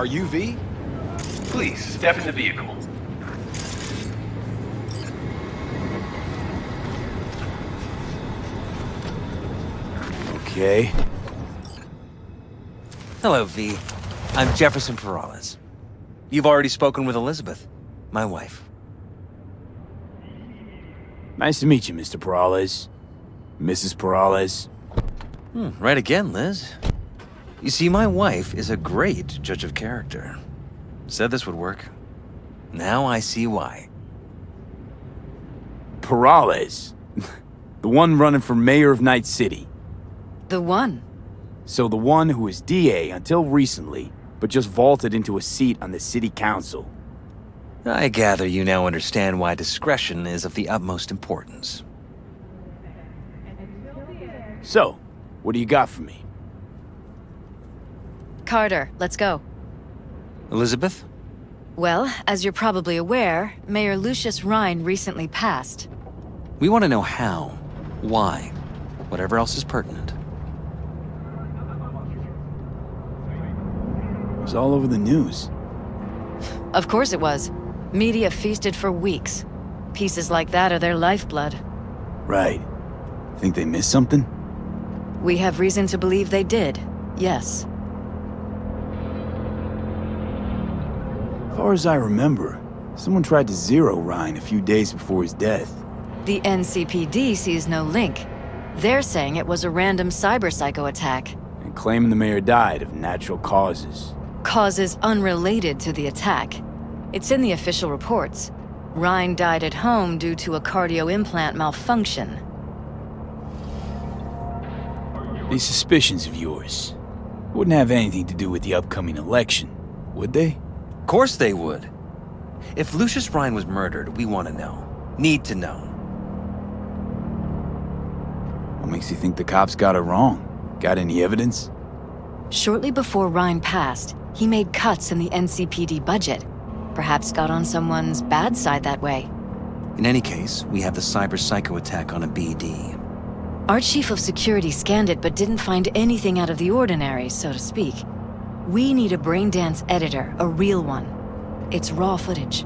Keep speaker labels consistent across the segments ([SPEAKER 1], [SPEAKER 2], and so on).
[SPEAKER 1] Are you V?
[SPEAKER 2] Please, step in the vehicle.
[SPEAKER 1] Okay.
[SPEAKER 3] Hello, V. I'm Jefferson Peralez. You've already spoken with Elizabeth, my wife.
[SPEAKER 1] Nice to meet you, Mr. Peralez. Mrs. Peralez.
[SPEAKER 3] Right again, Liz. You see, my wife is a great judge of character. Said this would work. Now I see why.
[SPEAKER 1] Peralez. The one running for mayor of Night City.
[SPEAKER 4] The one.
[SPEAKER 1] So the one who was DA until recently, but just vaulted into a seat on the city council.
[SPEAKER 3] I gather you now understand why discretion is of the utmost importance.
[SPEAKER 1] So, what do you got for me?
[SPEAKER 4] Carter, let's go.
[SPEAKER 3] Elizabeth?
[SPEAKER 4] Well, as you're probably aware, Mayor Lucius Rhine recently passed.
[SPEAKER 3] We want to know how, why, whatever else is pertinent.
[SPEAKER 1] It was all over the news.
[SPEAKER 4] Of course it was. Media feasted for weeks. Pieces like that are their lifeblood.
[SPEAKER 1] Right. Think they missed something?
[SPEAKER 4] We have reason to believe they did, yes.
[SPEAKER 1] As far as I remember, someone tried to zero Ryan a few days before his death.
[SPEAKER 4] The NCPD sees no link. They're saying it was a random cyber-psycho attack.
[SPEAKER 1] And claiming the mayor died of natural causes.
[SPEAKER 4] Causes unrelated to the attack. It's in the official reports. Rhine died at home due to a cardio implant malfunction.
[SPEAKER 1] These suspicions of yours wouldn't have anything to do with the upcoming election, would they?
[SPEAKER 3] Of course they would. If Lucius Rhine was murdered, we want to know. Need to know.
[SPEAKER 1] What makes you think the cops got it wrong? Got any evidence?
[SPEAKER 4] Shortly before Rhine passed, he made cuts in the NCPD budget. Perhaps got on someone's bad side that way.
[SPEAKER 3] In any case, we have the cyber-psycho attack on a BD.
[SPEAKER 4] Our chief of security scanned it but didn't find anything out of the ordinary, so to speak. We need a braindance editor, a real one. It's raw footage.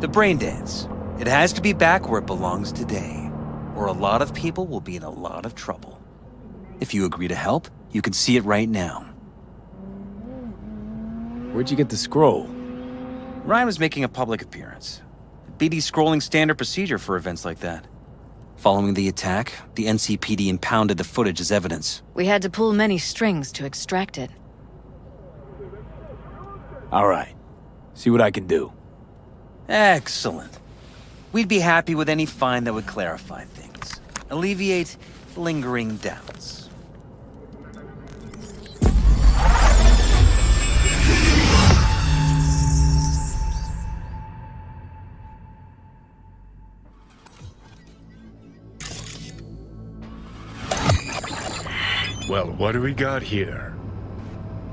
[SPEAKER 3] The brain dance. It has to be back where it belongs today, or a lot of people will be in a lot of trouble. If you agree to help, you can see it right now.
[SPEAKER 1] Where'd you get the scroll?
[SPEAKER 3] Ryan was making a public appearance. BD's scrolling standard procedure for events like that. Following the attack, the NCPD impounded the footage as evidence.
[SPEAKER 4] We had to pull many strings to extract it.
[SPEAKER 1] All right. See what I can do.
[SPEAKER 3] Excellent. We'd be happy with any find that would clarify things. Alleviate lingering doubts.
[SPEAKER 5] Well, what do we got here?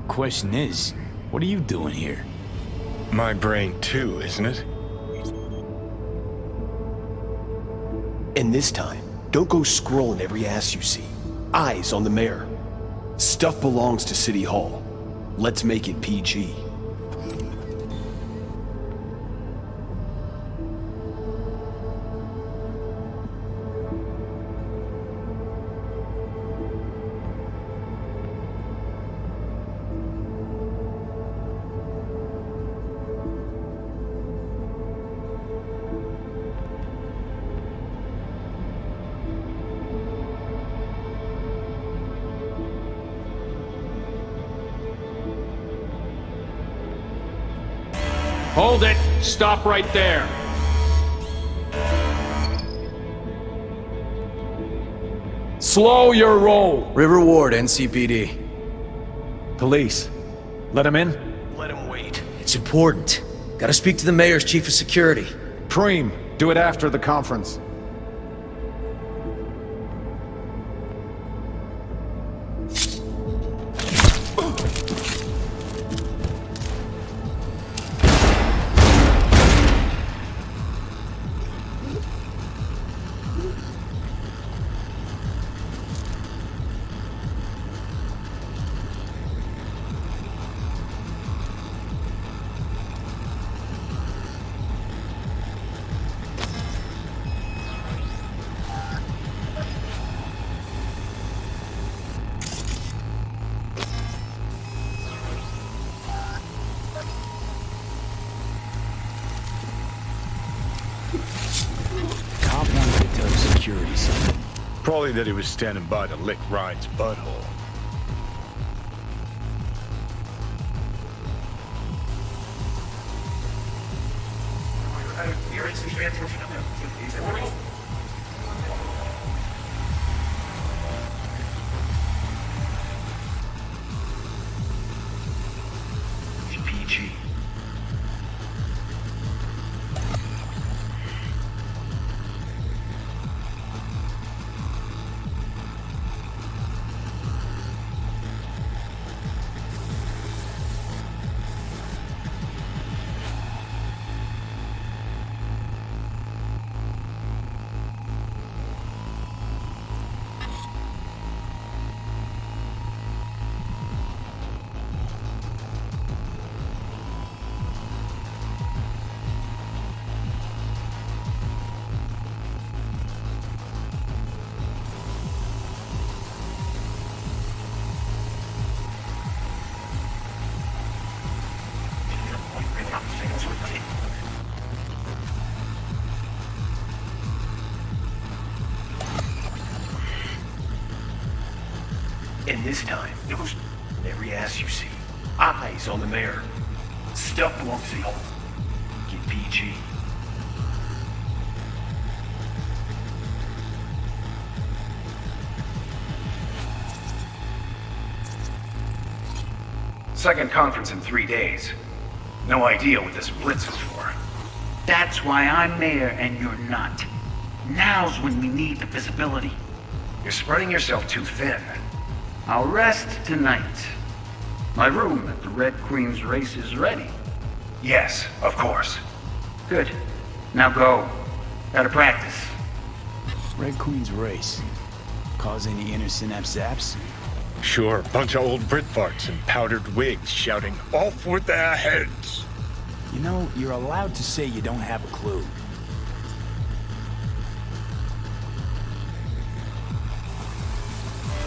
[SPEAKER 1] Question is, what are you doing here?
[SPEAKER 5] My brain too, isn't it?
[SPEAKER 6] And this time, don't go scrolling every ass you see. Eyes on the mayor. Stuff belongs to City Hall. Let's make it PG.
[SPEAKER 7] Hold it! Stop right there! Slow your roll!
[SPEAKER 8] River Ward, NCPD.
[SPEAKER 7] Police. Let him in?
[SPEAKER 6] Let him wait.
[SPEAKER 8] It's important. Gotta speak to the mayor's chief of security.
[SPEAKER 7] Preem, do it after the conference.
[SPEAKER 5] Paulie that he was standing by to lick Ryan's butthole.
[SPEAKER 2] PG. And this time, those every ass you see. Eyes on the mayor. Stuff belongs to you. Get PG. Second conference in 3 days. No idea what this blitz is for.
[SPEAKER 9] That's why I'm mayor and you're not. Now's when we need the visibility.
[SPEAKER 2] You're spreading yourself too thin.
[SPEAKER 9] I'll rest tonight. My room at the Red Queen's race is ready.
[SPEAKER 2] Yes, of course.
[SPEAKER 9] Good. Now go. Gotta practice.
[SPEAKER 1] Red Queen's race. Cause any inner synapse zaps?
[SPEAKER 5] Sure, bunch of old Brit farts in powdered wigs shouting, "Off with their heads!"
[SPEAKER 1] You know, you're allowed to say you don't have a clue.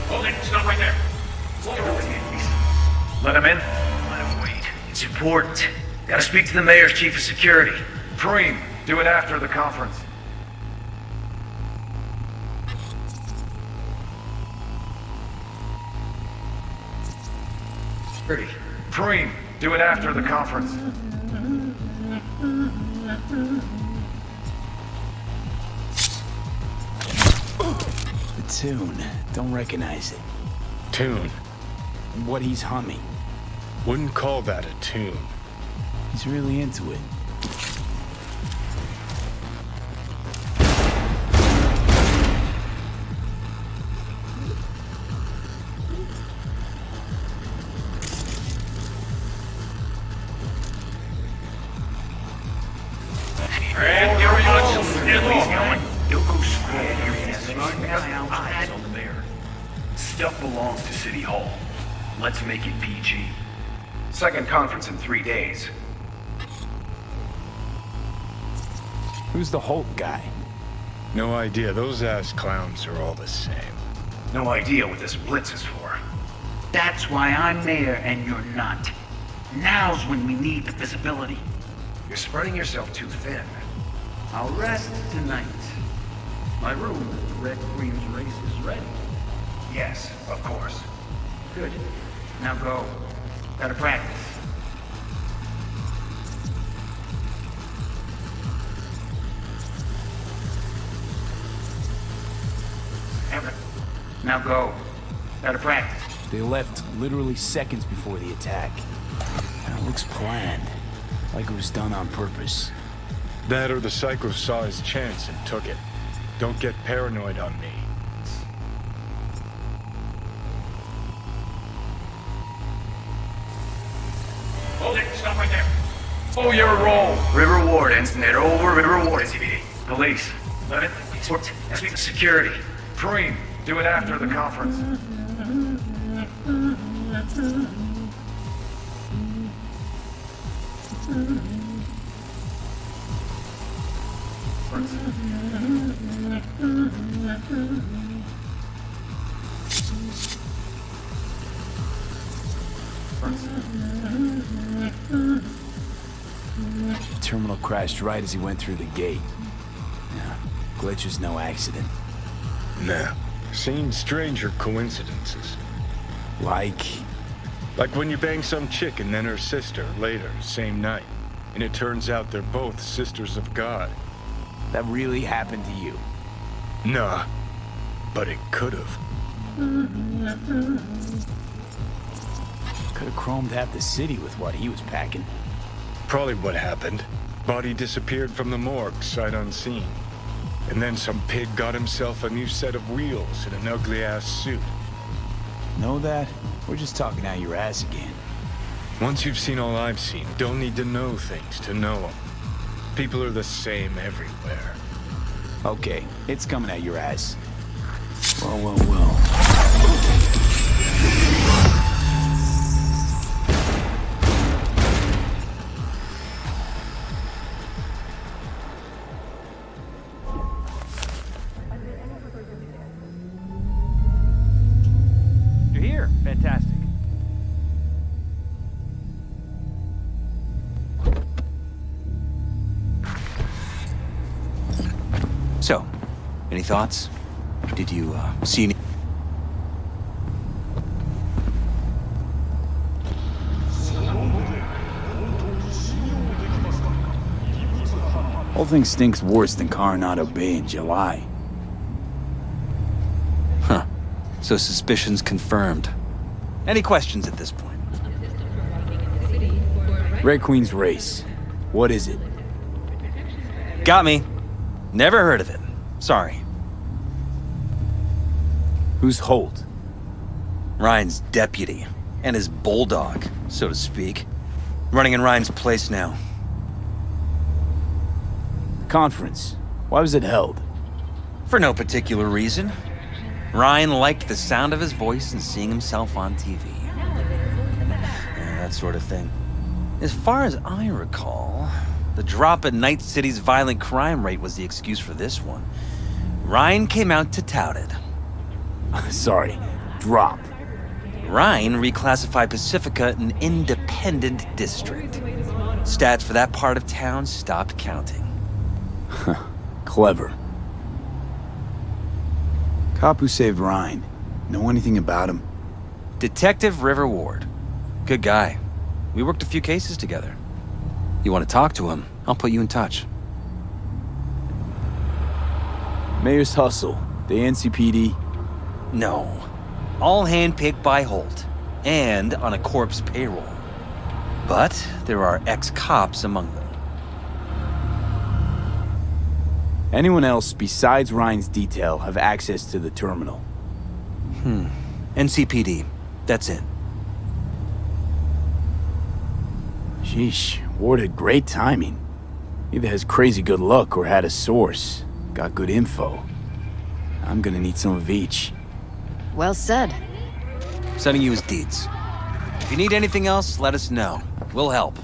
[SPEAKER 2] Hold it, stop right there.
[SPEAKER 9] Let him in.
[SPEAKER 2] Let him wait.
[SPEAKER 8] It's important. Gotta speak to the mayor's chief of security.
[SPEAKER 7] Preem, do it after the conference.
[SPEAKER 8] Security.
[SPEAKER 7] Preem, do it after the conference.
[SPEAKER 1] The tune. Don't recognize it.
[SPEAKER 5] Tune.
[SPEAKER 1] What he's humming.
[SPEAKER 5] Wouldn't call that a tune.
[SPEAKER 1] He's really into it.
[SPEAKER 2] And you're Italy's going. Don't go scroll your eyes on the mayor. Stuff belongs to City Hall. Let's make it PG. Second conference in 3 days.
[SPEAKER 1] Who's the Hulk guy?
[SPEAKER 5] No idea. Those ass clowns are all the same.
[SPEAKER 2] No idea what this blitz is for.
[SPEAKER 9] That's why I'm mayor and you're not. Now's when we need the visibility.
[SPEAKER 2] You're spreading yourself too thin.
[SPEAKER 9] I'll rest tonight. My room at the Red Queen's race is ready.
[SPEAKER 2] Yes, of course.
[SPEAKER 9] Good. Now go. Gotta practice. Now go. Gotta practice.
[SPEAKER 1] They left literally seconds before the attack. And it looks planned. Like it was done on purpose.
[SPEAKER 5] That or the psycho saw his chance and took it. Don't get paranoid on me.
[SPEAKER 2] Hold it, stop right there.
[SPEAKER 7] Oh, your roll.
[SPEAKER 2] River Ward, Ensign. Over River Ward, SCPD.
[SPEAKER 9] Police.
[SPEAKER 2] Let it.
[SPEAKER 8] Speak to security.
[SPEAKER 7] Preem, do it after the conference.
[SPEAKER 1] The terminal crashed right as he went through the gate. Yeah, glitch was no accident.
[SPEAKER 5] Nah, Seen stranger coincidences.
[SPEAKER 1] Like...
[SPEAKER 5] Like when you bang some chick and then her sister later, same night. And it turns out they're both sisters of God.
[SPEAKER 1] that really happened to you?
[SPEAKER 5] Nah, but it could've.
[SPEAKER 1] Could've chromed half the city with what he was packing.
[SPEAKER 5] Probably what happened. Body disappeared from the morgue, sight unseen. And then some pig got himself a new set of wheels and an ugly-ass suit.
[SPEAKER 1] Know that? We're just talking out your ass again.
[SPEAKER 5] Once you've seen all I've seen, don't need to know things to know them. People are the same everywhere.
[SPEAKER 1] Okay, it's coming out your ass. Well.
[SPEAKER 3] You're here. Fantastic. So, any thoughts? Did you, see any...
[SPEAKER 1] Whole thing stinks worse than Coronado Bay in July.
[SPEAKER 3] Huh. So suspicions confirmed. Any questions at this point?
[SPEAKER 1] Red Queen's race. What is it?
[SPEAKER 3] Got me. Never heard of it. Sorry.
[SPEAKER 1] Who's Holt?
[SPEAKER 3] Ryan's deputy. And his bulldog, so to speak. Running in Ryan's place now.
[SPEAKER 1] Conference. Why was it held?
[SPEAKER 3] For no particular reason. Ryan liked the sound of his voice and seeing himself on TV. That sort of thing. As far as I recall, the drop in Night City's violent crime rate was the excuse for this one. Ryan came out to tout it.
[SPEAKER 1] Sorry, drop.
[SPEAKER 3] Ryan reclassified Pacifica an independent district. Stats for that part of town stopped counting.
[SPEAKER 1] Clever. Cop who saved Ryan. Know anything about him?
[SPEAKER 3] Detective River Ward. Good guy. We worked a few cases together. You want to talk to him? I'll put you in touch.
[SPEAKER 1] Mayor's Hustle. The NCPD.
[SPEAKER 3] No. All handpicked by Holt. And on a corpse payroll. But there are ex-cops among them.
[SPEAKER 1] Anyone else besides Ryan's detail have access to the terminal?
[SPEAKER 3] NCPD. That's it.
[SPEAKER 1] Sheesh, Ward had great timing. Either has crazy good luck or had a source. Got good info. I'm gonna need some of each.
[SPEAKER 4] Well said.
[SPEAKER 3] Sending you his deeds. If you need anything else, let us know. We'll help.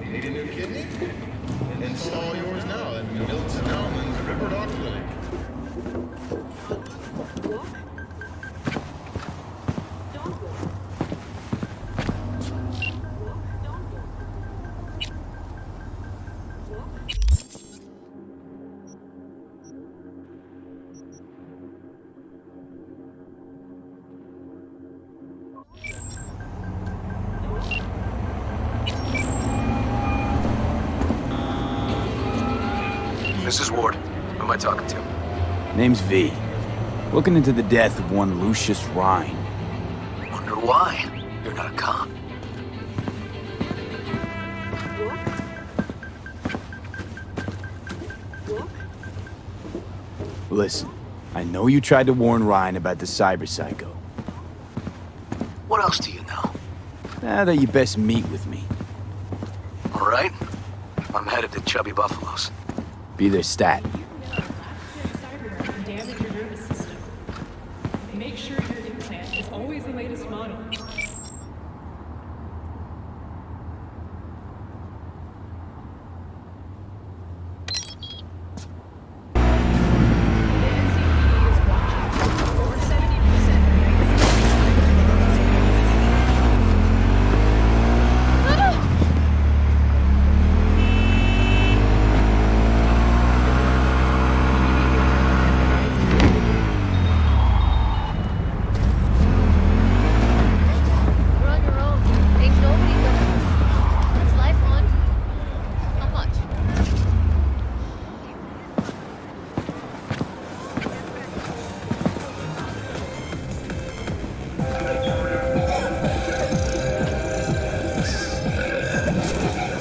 [SPEAKER 10] Need a new kidney? Install yours now at Milton Allen's River Dock Clinic.
[SPEAKER 6] This is Ward. Who am I talking to?
[SPEAKER 1] Name's V. Looking into the death of one Lucius Rhine.
[SPEAKER 6] Wonder why? You're not a cop.
[SPEAKER 1] Listen, I know you tried to warn Ryan about the cyber psycho.
[SPEAKER 11] What else do you know?
[SPEAKER 1] That you best meet with me.
[SPEAKER 11] All right. I'm headed to Chubby Buffalo's.
[SPEAKER 1] Be their stat.
[SPEAKER 12] Cyberpunk can damage your nervous system. Make sure your implant is always the latest model.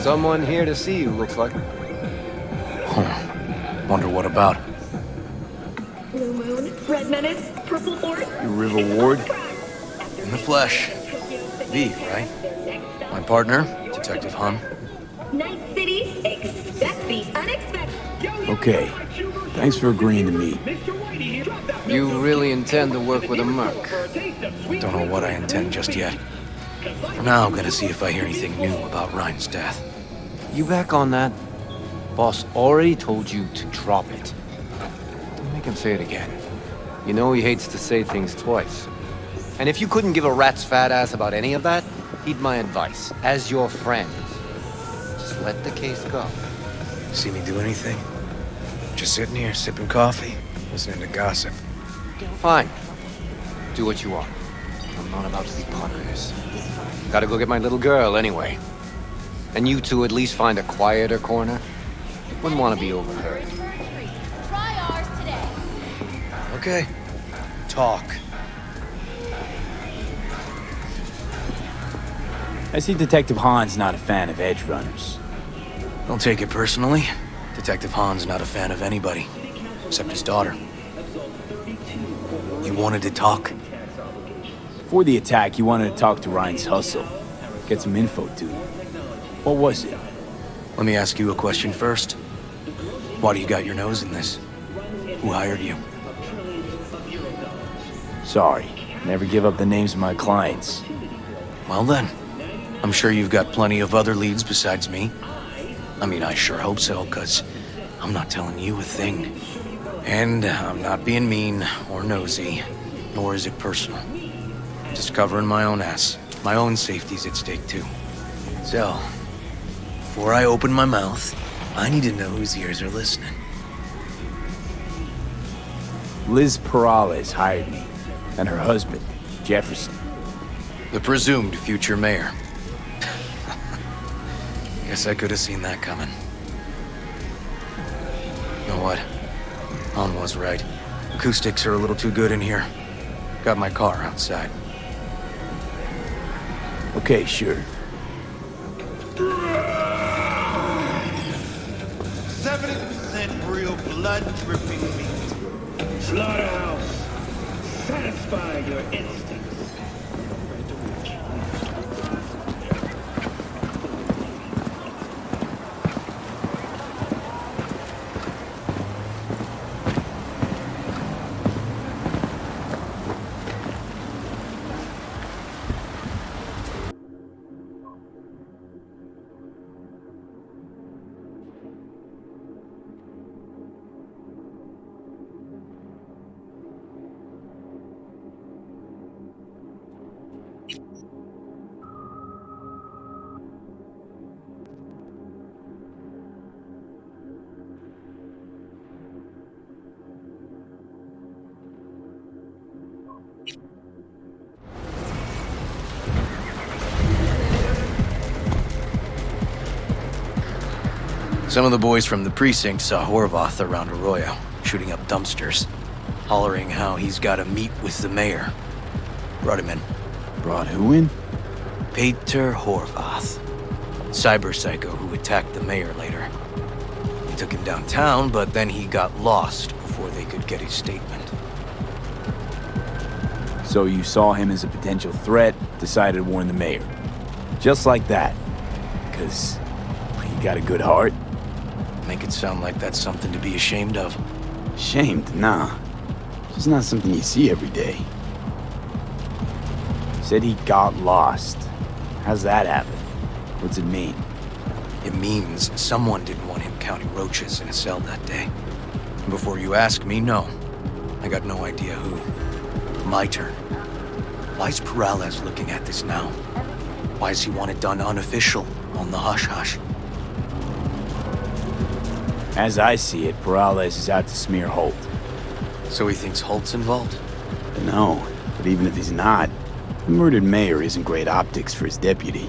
[SPEAKER 13] Someone here to see you, looks like.
[SPEAKER 11] Wonder what about?
[SPEAKER 14] Blue Moon, Red Menace, Purple Force.
[SPEAKER 1] You River Ward?
[SPEAKER 11] In the flesh. V, right? My partner, Detective Hun.
[SPEAKER 14] Night City, expect the unexpected.
[SPEAKER 1] Okay. Thanks for agreeing to meet.
[SPEAKER 13] You really intend to work with a merc?
[SPEAKER 11] Don't know what I intend just yet. For now, I'm gonna see if I hear anything new about Ryan's death.
[SPEAKER 13] You back on that? Boss already told you to drop it. Don't make him say it again. You know he hates to say things twice. And if you couldn't give a rat's fat ass about any of that, heed my advice. As your friend, just let the case go.
[SPEAKER 11] See me do anything? Just sitting here, sipping coffee, listening to gossip.
[SPEAKER 13] Fine. Do what you want. I'm not about to be part of this. Gotta go get my little girl anyway. And you two at least find a quieter corner. Wouldn't want to be overheard.
[SPEAKER 14] Try ours today.
[SPEAKER 11] Okay. Talk.
[SPEAKER 1] I see Detective Han's not a fan of edge runners.
[SPEAKER 11] Don't take it personally. Detective Han's not a fan of anybody, except his daughter. You wanted to talk?
[SPEAKER 1] Before the attack, you wanted to talk to Ryan's hustle. Get some info, dude. What was it?
[SPEAKER 11] Let me ask you a question first. Why do you got your nose in this? Who hired you?
[SPEAKER 1] Sorry. Never give up the names of my clients.
[SPEAKER 11] Well then, I'm sure you've got plenty of other leads besides me. I mean, I sure hope so, 'cause I'm not telling you a thing. And I'm not being mean or nosy, nor is it personal. Just covering my own ass. My own safety's at stake, too. So, before I open my mouth, I need to know whose ears are listening.
[SPEAKER 1] Liz Perales hired me, and her husband, Jefferson.
[SPEAKER 11] The presumed future mayor. Guess I could have seen that coming. You know what? Han was right. Acoustics are a little too good in here. Got my car outside.
[SPEAKER 1] Okay, sure.
[SPEAKER 15] 70% real blood-dripping meat. Slaughterhouse. Satisfy your instincts.
[SPEAKER 11] Some of the boys from the precinct saw Horvath around Arroyo, shooting up dumpsters, hollering how he's got to meet with the mayor. Brought him in.
[SPEAKER 1] Brought who in?
[SPEAKER 11] Peter Horvath. Cyber psycho who attacked the mayor later. They took him downtown, but then he got lost before they could get his statement.
[SPEAKER 1] So you saw him as a potential threat, decided to warn the mayor. Just like that. 'Cause you got a good heart.
[SPEAKER 11] Make it sound like that's something to be ashamed of.
[SPEAKER 1] Ashamed? Nah. Just not something you see every day. Said he got lost. How's that happen? What's it mean?
[SPEAKER 11] It means someone didn't want him counting roaches in a cell that day. Before you ask me, no. I got no idea who. My turn. Why's Peralez looking at this now? Why does he want it done unofficial, on the hush-hush?
[SPEAKER 1] As I see it, Peralez is out to smear Holt.
[SPEAKER 11] So he thinks Holt's involved?
[SPEAKER 1] No, but even if he's not, the murdered mayor isn't great optics for his deputy.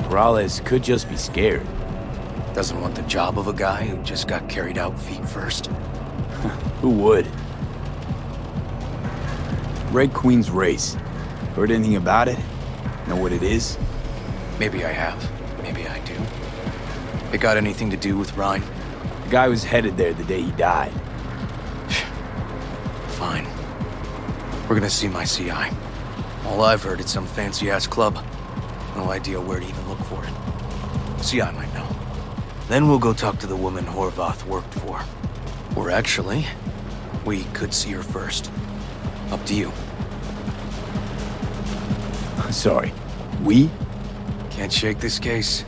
[SPEAKER 1] Peralez could just be scared.
[SPEAKER 11] Doesn't want the job of a guy who just got carried out feet first.
[SPEAKER 1] Who would? Red Queen's race. Heard anything about it? Know what it is?
[SPEAKER 11] Maybe I have. Maybe I do. It got anything to do with Rhine?
[SPEAKER 1] The guy was headed there the day he died.
[SPEAKER 11] Fine. We're gonna see my CI. All I've heard, it's some fancy-ass club. No idea where to even look for it. CI might know. Then we'll go talk to the woman Horvath worked for. Or actually, we could see her first. Up to you.
[SPEAKER 1] Sorry. We?
[SPEAKER 11] Can't shake this case.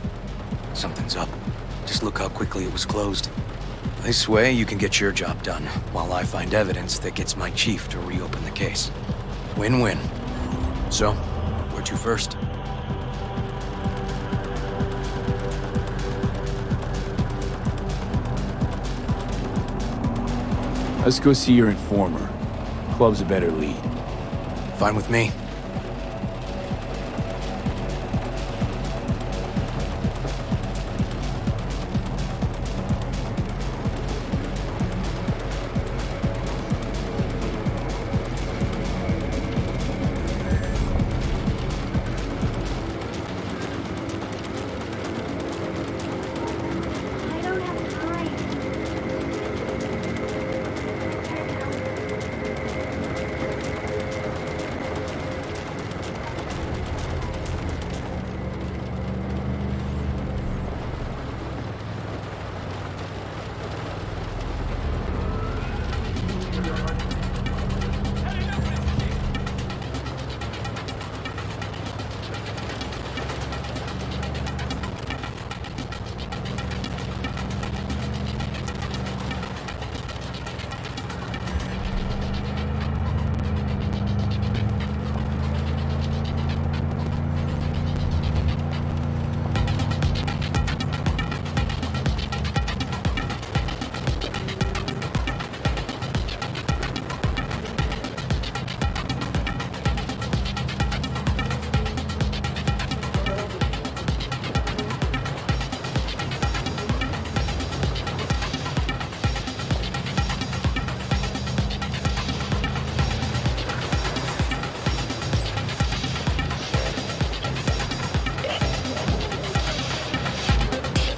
[SPEAKER 11] Something's up. Just look how quickly it was closed. This way, you can get your job done, while I find evidence that gets my chief to reopen the case. Win-win. So, where to first?
[SPEAKER 1] Let's go see your informer. Club's a better lead.
[SPEAKER 11] Fine with me.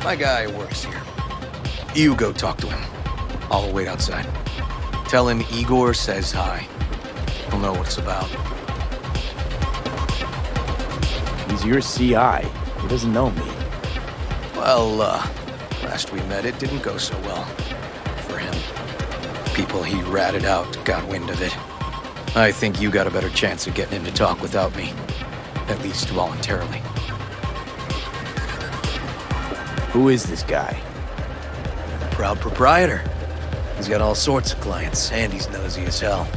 [SPEAKER 11] My guy works here. You go talk to him. I'll wait outside. Tell him Igor says hi. He'll know what it's about.
[SPEAKER 1] He's your CI. He doesn't know me.
[SPEAKER 11] Well, last we met, it didn't go so well. For him. People he ratted out got wind of it. I think you got a better chance of getting him to talk without me. At least voluntarily.
[SPEAKER 1] Who is this guy?
[SPEAKER 11] Proud proprietor. He's got all sorts of clients, and he's nosy as hell.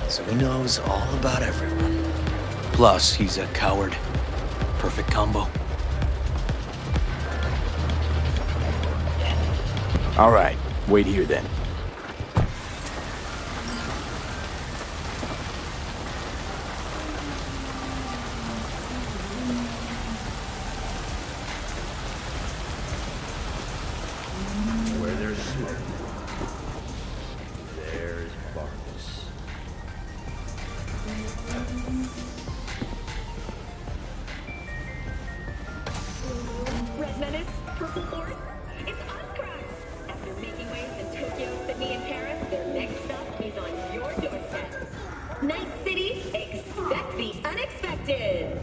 [SPEAKER 11] So he knows all about everyone. Plus, he's a coward. Perfect combo.
[SPEAKER 1] All right, wait here then.
[SPEAKER 10] Where there's smoke, there's Vargas.
[SPEAKER 14] Red Menace, Purple Force, it's us cracks! After making waves in Tokyo Accepted.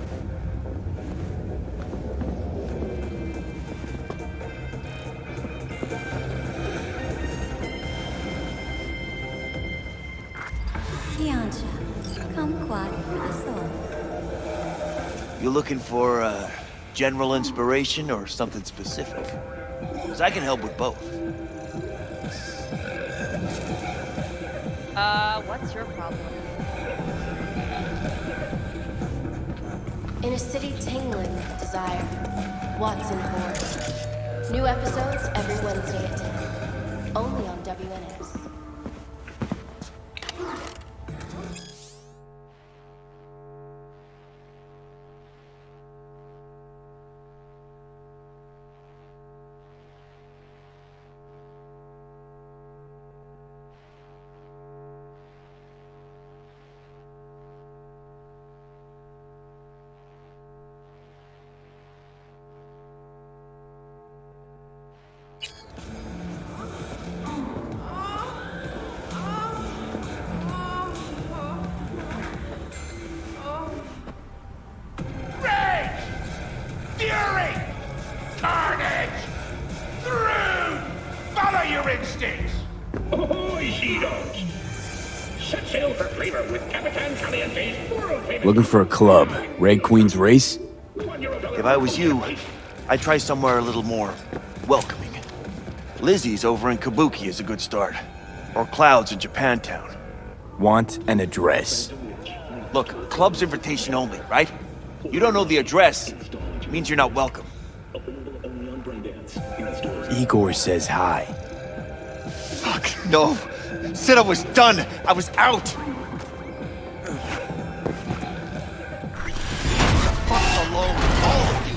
[SPEAKER 16] You looking for general inspiration or something specific? Because I can help with both.
[SPEAKER 14] What's your problem?
[SPEAKER 17] In a city tingling with desire, Watson Horde. New episodes every Wednesday at 10. Only on WNS.
[SPEAKER 15] Fury! Carnage! Through! Follow your instincts!
[SPEAKER 2] Ahoy, sea dogs! Set sail for flavor with Capitan Caliente's world-famous...
[SPEAKER 1] Looking for a club. Red Queen's Race?
[SPEAKER 16] If I was you, I'd try somewhere a little more welcoming. Lizzie's over in Kabuki is a good start. Or Cloud's in Japantown.
[SPEAKER 1] Want an address.
[SPEAKER 16] Look, club's invitation only, right? You don't know the address, it means you're not welcome.
[SPEAKER 1] Igor says hi.
[SPEAKER 16] Fuck, no. Said I was done. I was out. Fuck alone, all of you.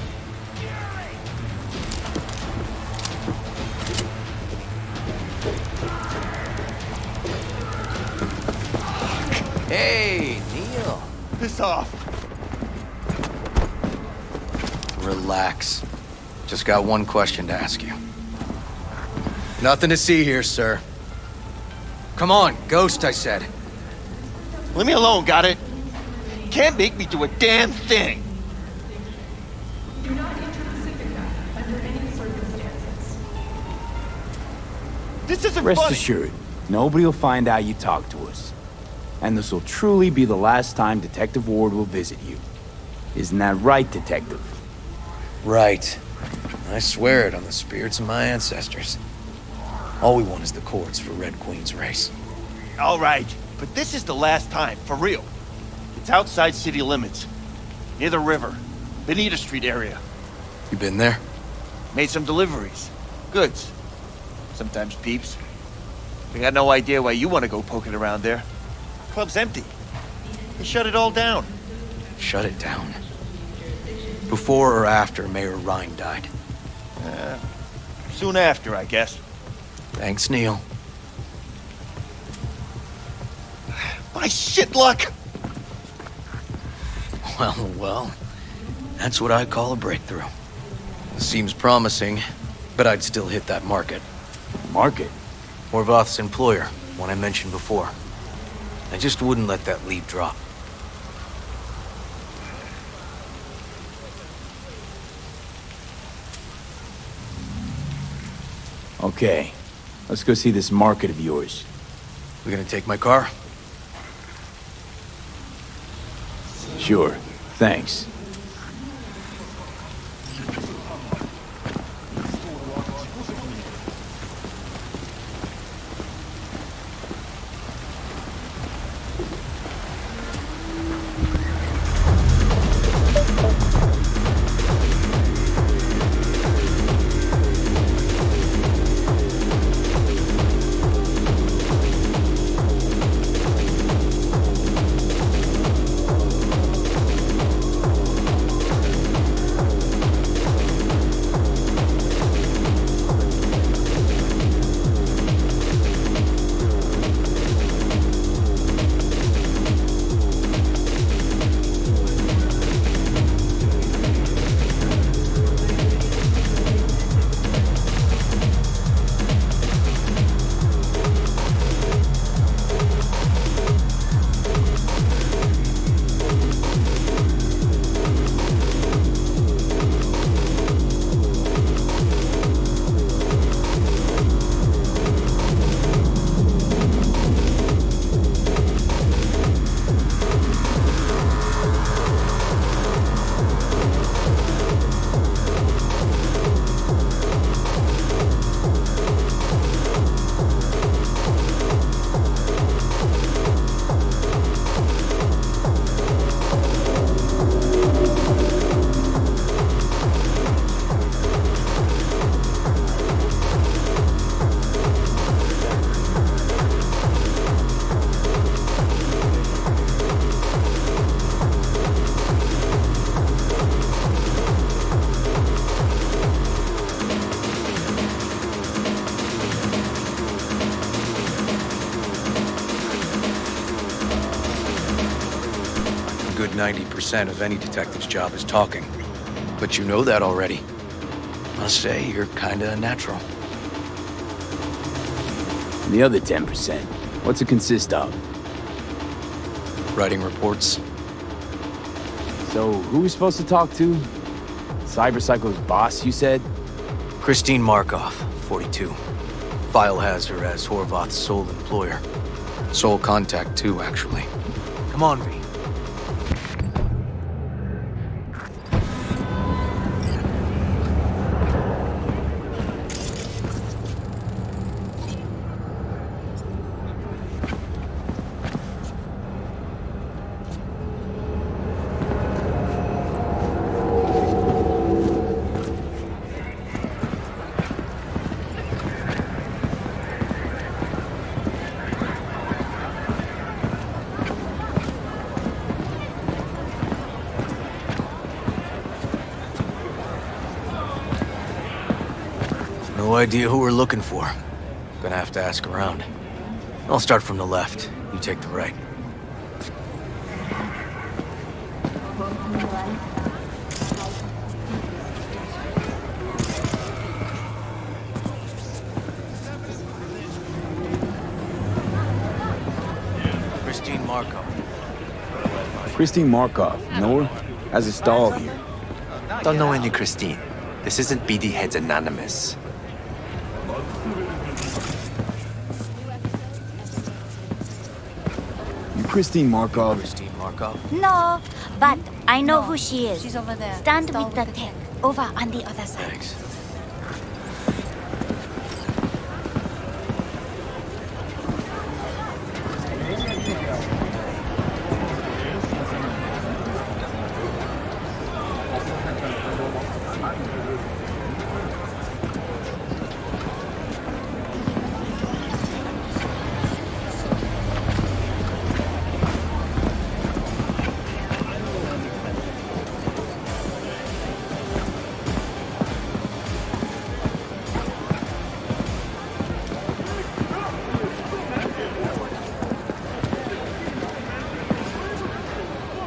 [SPEAKER 11] Hey, Neil.
[SPEAKER 16] Piss off.
[SPEAKER 11] Relax. Just got one question to ask you. Nothing to see here, sir. Come on, Ghost, I said.
[SPEAKER 16] Leave me alone, got it? Can't make me do a damn thing.
[SPEAKER 12] Do not enter Pacifica under any circumstances.
[SPEAKER 16] This isn't
[SPEAKER 1] Rest
[SPEAKER 16] funny.
[SPEAKER 1] assured, nobody will find out you talked to us. And this will truly be the last time Detective Ward will visit you. Isn't that right, Detective?
[SPEAKER 11] Right. I swear it on the spirits of my ancestors. All we want is the courts for Red Queen's Race.
[SPEAKER 16] All right, but this is the last time, for real. It's outside city limits, near the river, Benita Street area.
[SPEAKER 11] You been there?
[SPEAKER 16] Made some deliveries. Goods. Sometimes peeps. We got no idea why you want to go poking around there. Club's empty. They shut it all down.
[SPEAKER 11] Shut it down. Before or after Mayor Rhine died?
[SPEAKER 16] Soon after, I guess.
[SPEAKER 11] Thanks, Neil.
[SPEAKER 16] My shit luck!
[SPEAKER 11] Well, that's what I call a breakthrough. Seems promising, but I'd still hit that market.
[SPEAKER 1] Market?
[SPEAKER 11] Horvath's employer, one I mentioned before. I just wouldn't let that lead drop.
[SPEAKER 1] Okay, let's go see this market of yours.
[SPEAKER 11] We gonna take my car?
[SPEAKER 1] Sure, thanks.
[SPEAKER 11] 90% of any detective's job is talking. But you know that already. Must say, you're kinda a natural.
[SPEAKER 1] And the other 10%, what's it consist of?
[SPEAKER 11] Writing reports.
[SPEAKER 1] So, who are we supposed to talk to? Cyberpsycho's boss, you said?
[SPEAKER 11] Christine Markov, 42. File has her as Horvath's sole employer. Sole contact, too, actually. Come on, V. No idea who we're looking for. Gonna have to ask around. I'll start from the left. You take the right. Christine Markov.
[SPEAKER 1] Christine Markov, know her? Has a stall here.
[SPEAKER 18] Don't know any Christine. This isn't BD Heads Anonymous.
[SPEAKER 1] You Christine Markov?
[SPEAKER 11] Christine Markov?
[SPEAKER 19] No, but I know who she is.
[SPEAKER 14] She's over there.
[SPEAKER 19] Stand with the tech, over on the other side.
[SPEAKER 11] Thanks.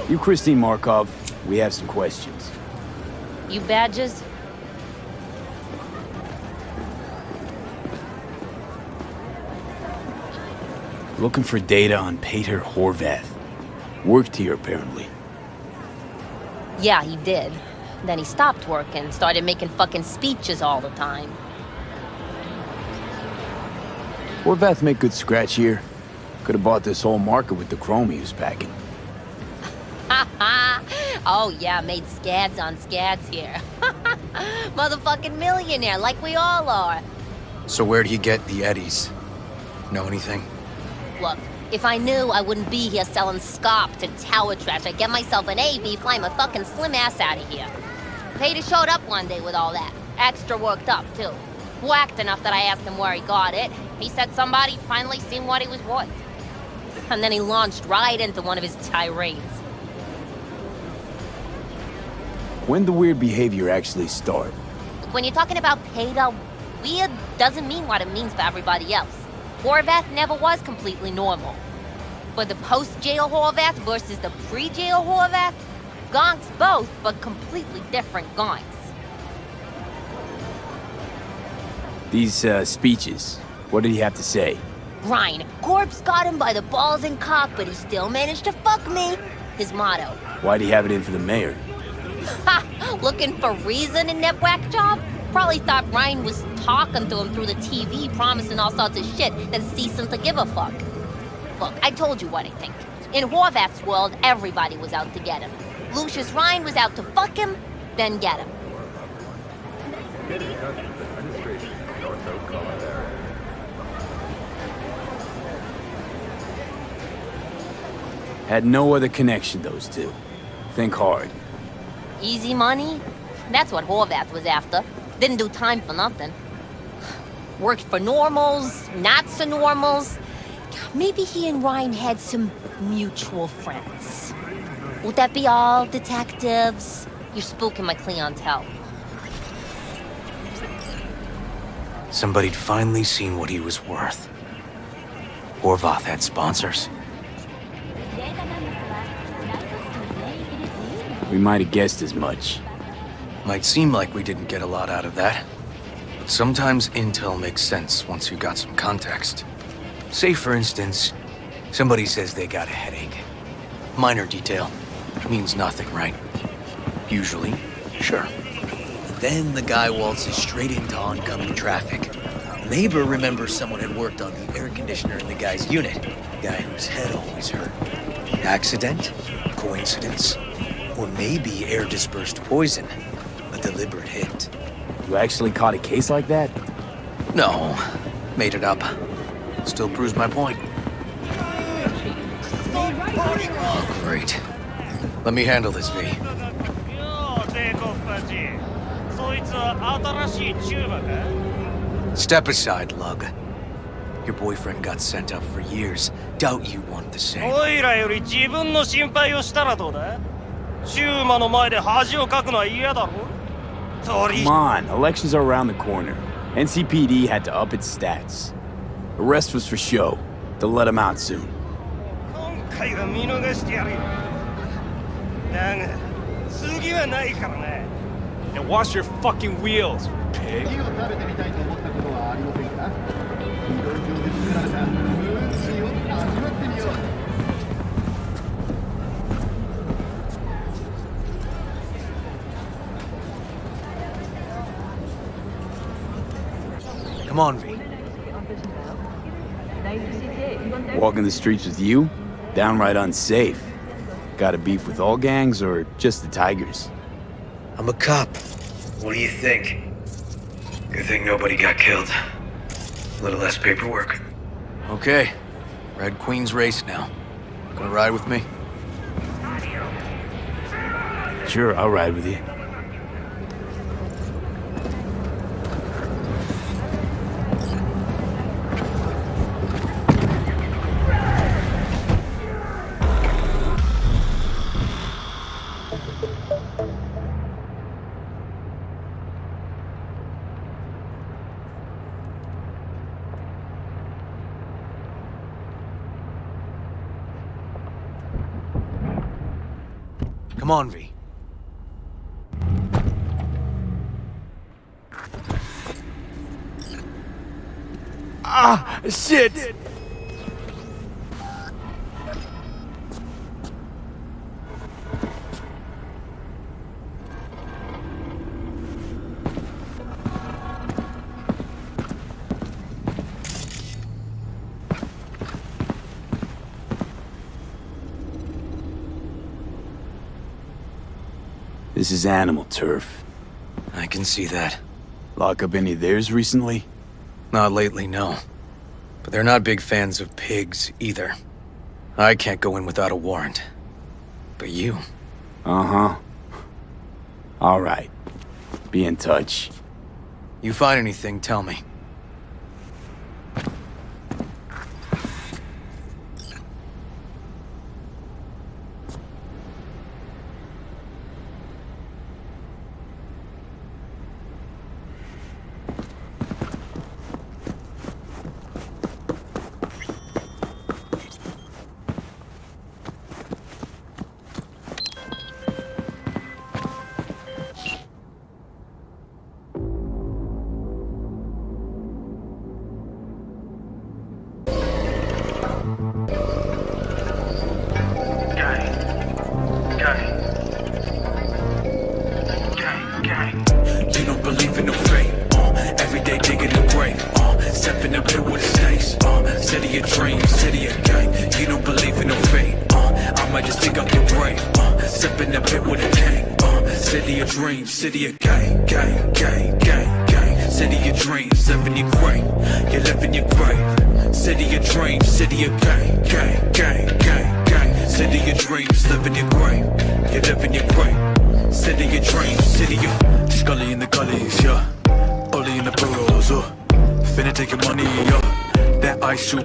[SPEAKER 1] You Christine Markov, we have some questions.
[SPEAKER 20] You badges?
[SPEAKER 1] Looking for data on Peter Horvath. Worked here, apparently.
[SPEAKER 20] Yeah, he did. Then he stopped working, started making fucking speeches all the time.
[SPEAKER 1] Horvath make good scratch here. Could have bought this whole market with the chrome he was packing.
[SPEAKER 20] Oh yeah, made scads on scads here. Motherfucking millionaire, like we all are.
[SPEAKER 11] So where'd he get the eddies? Know anything?
[SPEAKER 20] Look, if I knew, I wouldn't be here selling scop to tower trash. I'd get myself an AV, fly my fucking slim ass out of here. Peter showed up one day with all that. Extra worked up, too. Whacked enough that I asked him where he got it. He said somebody finally seen what he was worth. And then he launched right into one of his tirades.
[SPEAKER 1] When the weird behavior actually start?
[SPEAKER 20] When you're talking about Peter, weird doesn't mean what it means for everybody else. Horvath never was completely normal. But the post-jail Horvath versus the pre-jail Horvath, gonks both, but completely different gonks.
[SPEAKER 1] These, speeches, what did he have to say?
[SPEAKER 20] Ryan, Corpse got him by the balls and cock, but he still managed to fuck me. His motto.
[SPEAKER 1] Why'd he have it in for the mayor?
[SPEAKER 20] Ha! Looking for reason in that whack job? Probably thought Ryan was talking to him through the TV, promising all sorts of shit, then ceasing to give a fuck. Look, I told you what I think. In Horvath's world, everybody was out to get him. Lucius Ryan was out to fuck him, then get him.
[SPEAKER 1] Had no other connection, those two. Think hard.
[SPEAKER 20] Easy money? That's what Horvath was after. Didn't do time for nothing. Worked for normals, not so normals. Maybe he and Ryan had some mutual friends. Would that be all, detectives? You're spooking my clientele.
[SPEAKER 11] Somebody'd finally seen what he was worth. Horvath had sponsors.
[SPEAKER 1] We might have guessed as much.
[SPEAKER 11] Might seem like we didn't get a lot out of that. But sometimes intel makes sense once you got some context. Say, for instance, somebody says they got a headache. Minor detail. Means nothing, right? Usually, sure.
[SPEAKER 8] Then the guy waltzes straight into oncoming traffic. Neighbor remembers someone had worked on the air conditioner in the guy's unit. Guy whose head always hurt. Accident? Coincidence? Or maybe air-dispersed poison. A deliberate hit.
[SPEAKER 1] You actually caught a case like that?
[SPEAKER 11] No. Made it up. Still proves my point. Oh, great. Let me handle this, V. Step aside, Lug. Your boyfriend got sent up for years. Doubt you want the same.
[SPEAKER 1] Come on, elections are around the corner. NCPD had to up its stats. The rest was for show. They'll let him out soon.
[SPEAKER 21] And wash your fucking wheels, pig.
[SPEAKER 11] Come on, V.
[SPEAKER 1] Walking the streets with you? Downright unsafe. Got a beef with all gangs or just the Tigers?
[SPEAKER 11] I'm a cop. What do you think? Good thing nobody got killed. A little less paperwork. Okay. Red Queen's race now. Gonna ride with me?
[SPEAKER 1] Sure, I'll ride with you.
[SPEAKER 11] Come on, V.
[SPEAKER 1] Ah, shit! This is animal turf.
[SPEAKER 11] I can see that.
[SPEAKER 1] Lock up any of theirs recently?
[SPEAKER 11] Not lately, no. But they're not big fans of pigs, either. I can't go in without a warrant. But you...
[SPEAKER 1] Uh-huh. All right. Be in touch.
[SPEAKER 11] You find anything, tell me.
[SPEAKER 22] You don't believe in no fate, every day digging the grave, step in the pit with the snakes, city of dreams, city of gang. You don't believe in no fate, I might just dig up your grave, step in the pit with a gang, city of dreams, city of gang, gang, gang, gang, gang. City of dreams, live in your grave, you live in your grave. City of dreams, city of gang, gang, gang, gang, gang. City of dreams, live in your grave, you live in your grave. City of dreams, city of Scully in the gullies, yeah. Ollie in the burrows, finna take your money, yeah. That ice shoe